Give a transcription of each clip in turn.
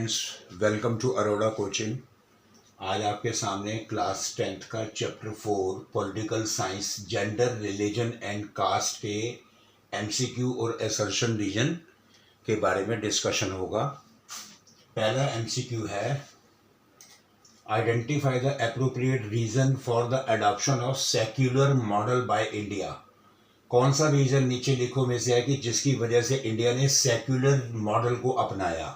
Friends, welcome to Arora coaching. आज आपके सामने क्लास 10th का chapter 4 political science gender religion and caste के एमसीक्यू और असर्शन रीजन के बारे में डिस्कशन होगा। पहला एमसीक्यू है identify the appropriate reason for the adoption of secular model by India. कौन सा रीजन नीचे लिखो में से है कि जिसकी वजह से इंडिया ने सेक्युलर मॉडल को अपनाया।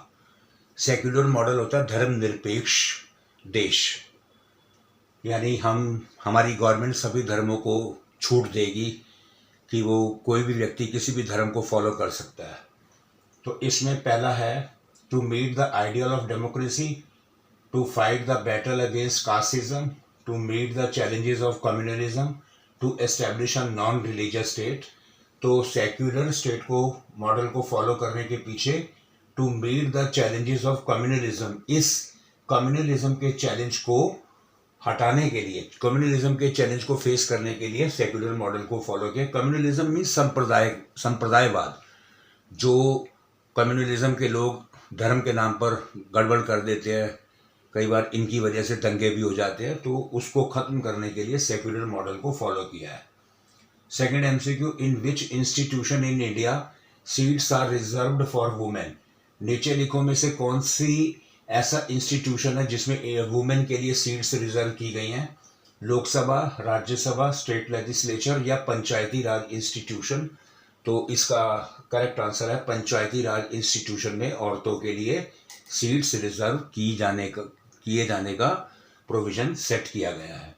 सेक्युलर मॉडल होता है धर्मनिरपेक्ष देश, यानी हमारी गवर्नमेंट सभी धर्मों को छूट देगी कि वो कोई भी व्यक्ति किसी भी धर्म को फॉलो कर सकता है। तो इसमें पहला है to meet the ideal of democracy, to fight the battle against casteism, to meet the challenges of communalism, to establish a non religious state. तो सेक्युलर स्टेट को मॉडल को फॉलो करने के पीछे to meet the challenges of communalism, इस communalism के challenge को हटाने के लिए, कम्युनलिज्म के चैलेंज को फेस करने के लिए सेक्युलर मॉडल को फॉलो किया। कम्युनलिज्म मीन्स संप्रदायवाद। जो कम्युनलिज्म के लोग धर्म के नाम पर गड़बड़ कर देते हैं, कई बार इनकी वजह से दंगे भी हो जाते हैं, तो उसको खत्म करने के लिए सेक्युलर मॉडल को फॉलो किया है। Second MCQ, in which institution in India seats are reserved for women. नीचे लिखो में से कौन सी ऐसा इंस्टीट्यूशन है जिसमें वुमेन के लिए सीट्स रिजर्व की गई हैं। लोकसभा, राज्यसभा, स्टेट लेजिस्लेचर या पंचायती राज इंस्टीट्यूशन। तो इसका करेक्ट आंसर है पंचायती राज इंस्टीट्यूशन में औरतों के लिए सीट्स रिजर्व किए जाने का प्रोविजन सेट किया गया है।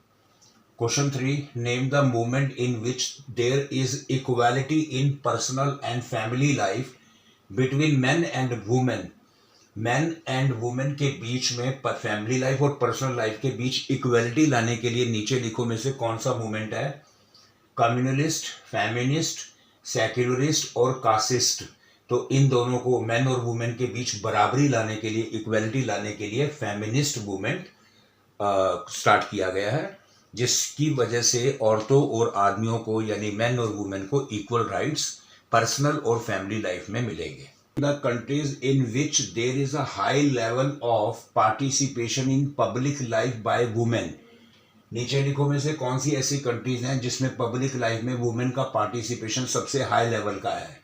Question 3, name the movement in which there is equality in personal and family life between man and women. Man and women के बीच में फैमिली लाइफ और पर्सनल लाइफ के बीच इक्वलिटी लाने के लिए नीचे लिखो में से कौन सा मूवमेंट है। कम्युनलिस्ट, फेमिनिस्ट, सेक्युलरिस्ट और कास्टिस्ट। तो इन दोनों को, मैन और वुमेन के बीच बराबरी लाने के लिए, इक्वलिटी लाने के लिए फेमिनिस्ट मूवमेंट स्टार्ट किया गया है, जिसकी वजह से औरतों और आदमियों को, यानी मैन और वुमेन को इक्वल राइट्स पर्सनल और फैमिली लाइफ में मिलेंगे। The countries in which there is a high level of participation in public life by women। नीचे लिखो में से कौन सी ऐसी कंट्रीज हैं जिसमें पब्लिक लाइफ में वुमेन का पार्टिसिपेशन सबसे हाई लेवल का है।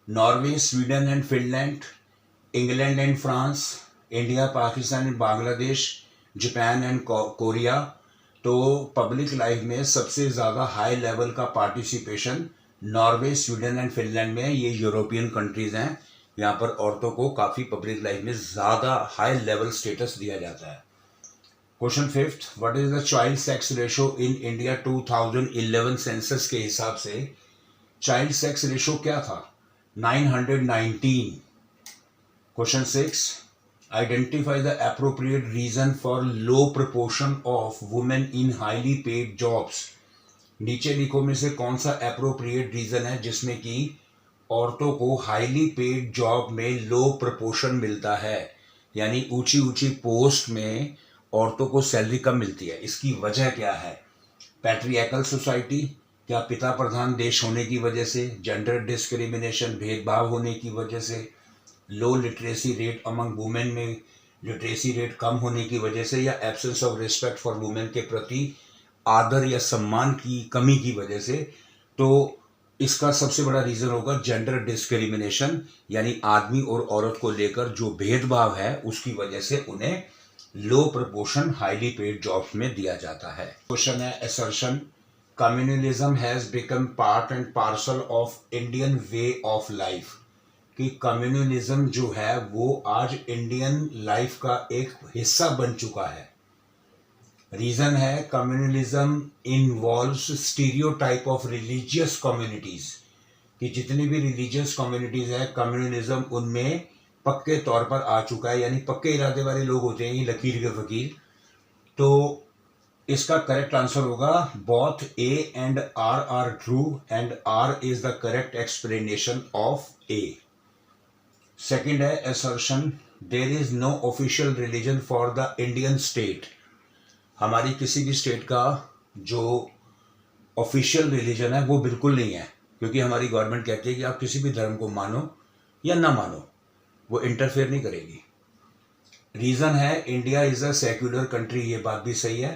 Norway, Sweden and Finland, England and France, India, Pakistan and Bangladesh, Japan and Korea. तो पब्लिक लाइफ में सबसे ज़्यादा हाई लेवल का participation Norway, Sweden and Finland में। ये यूरोपियन कंट्रीज हैं, यहाँ पर औरतों को काफ़ी पब्लिक लाइफ में ज़्यादा हाई लेवल स्टेटस दिया जाता है। Question 5, what is the child sex ratio in India 2011 census के हिसाब से चाइल्ड सेक्स रेशो क्या था। 919। Question 6, identify the appropriate reason for low proportion of women in highly paid jobs. नीचे लिखो में से कौन सा एप्रोप्रिएट रीजन है जिसमें कि औरतों को हाईली पेड जॉब में लो प्रपोर्शन मिलता है, यानी ऊंची ऊंची पोस्ट में औरतों को सैलरी कम मिलती है। इसकी वजह क्या है। पैट्रियार्कल सोसाइटी, क्या पिता प्रधान देश होने की वजह से, जेंडर डिस्क्रिमिनेशन, भेदभाव होने की वजह से, लो लिटरेसी रेट अमंग वुमेन में लिटरेसी रेट कम होने की वजह से, या absence of respect for women के प्रति आदर या सम्मान की कमी की वजह से। तो इसका सबसे बड़ा रीजन होगा जेंडर डिस्क्रिमिनेशन, यानी आदमी और औरत को लेकर जो भेदभाव है उसकी वजह से उन्हें लो प्रपोर्शन हाईली पेड जॉब्स में दिया जाता है। क्वेश्चन है assertion, communalism has become part and parcel of Indian way of life. कि कम्युनलिज्म जो है वो आज इंडियन लाइफ का एक हिस्सा बन चुका है। रीजन है communalism involves stereotype of religious communities, कि जितनी भी रिलीजियस कम्युनिटीज है कम्युनलिज्म उनमें पक्के तौर पर आ चुका है, यानी पक्के इरादे वाले लोग होते हैं ये लकीर के फकीर। तो इसका करेक्ट आंसर होगा both A and R are true and R is the correct explanation of A. Second है assertion, there is no official religion for the Indian state. हमारी किसी भी स्टेट का जो ऑफिशियल रिलीजन है वो बिल्कुल नहीं है, क्योंकि हमारी गवर्नमेंट कहती है कि आप किसी भी धर्म को मानो या ना मानो, वो इंटरफेयर नहीं करेगी। रीजन है India is a secular country, ये बात भी सही है।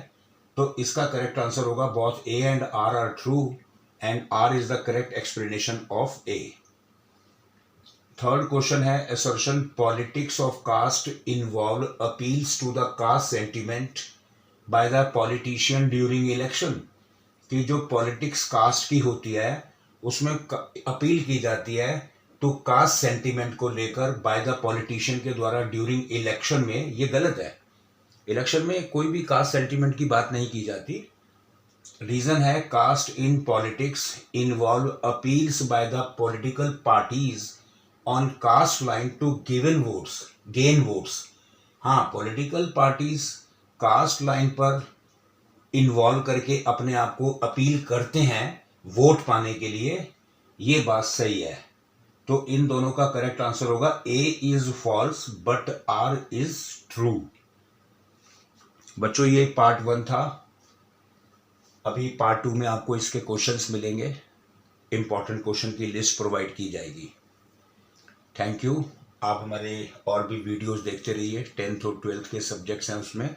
तो इसका करेक्ट आंसर होगा both A and R true and R is the correct explanation of A. Third question है assertion politics of caste involve appeals to the caste sentiment by the politician during election. कि जो politics cast की होती है उसमें appeal की जाती है तो कास्ट सेंटिमेंट को लेकर बाय द पॉलिटिशियन के द्वारा ड्यूरिंग इलेक्शन में, ये गलत है। इलेक्शन में कोई भी कास्ट सेंटिमेंट की बात नहीं की जाती। रीजन है caste in politics involve appeals by the political parties on caste line to given votes gain votes. हाँ, पॉलिटिकल पार्टीज कास्ट लाइन पर इन्वॉल्व करके अपने आप को अपील करते हैं वोट पाने के लिए, ये बात सही है। तो इन दोनों का करेक्ट आंसर होगा A is false but R is true. बच्चों ये पार्ट 1 था। अभी पार्ट 2 में आपको इसके क्वेश्चंस मिलेंगे, इंपॉर्टेंट क्वेश्चन की लिस्ट प्रोवाइड की जाएगी। Thank you. आप हमारे और भी वीडियोस देखते रहिए। 10th और 12th के सब्जेक्ट्स हैं, उसमें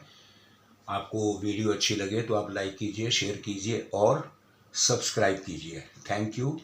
आपको वीडियो अच्छी लगे तो आप लाइक कीजिए, शेयर कीजिए और सब्सक्राइब कीजिए। Thank you.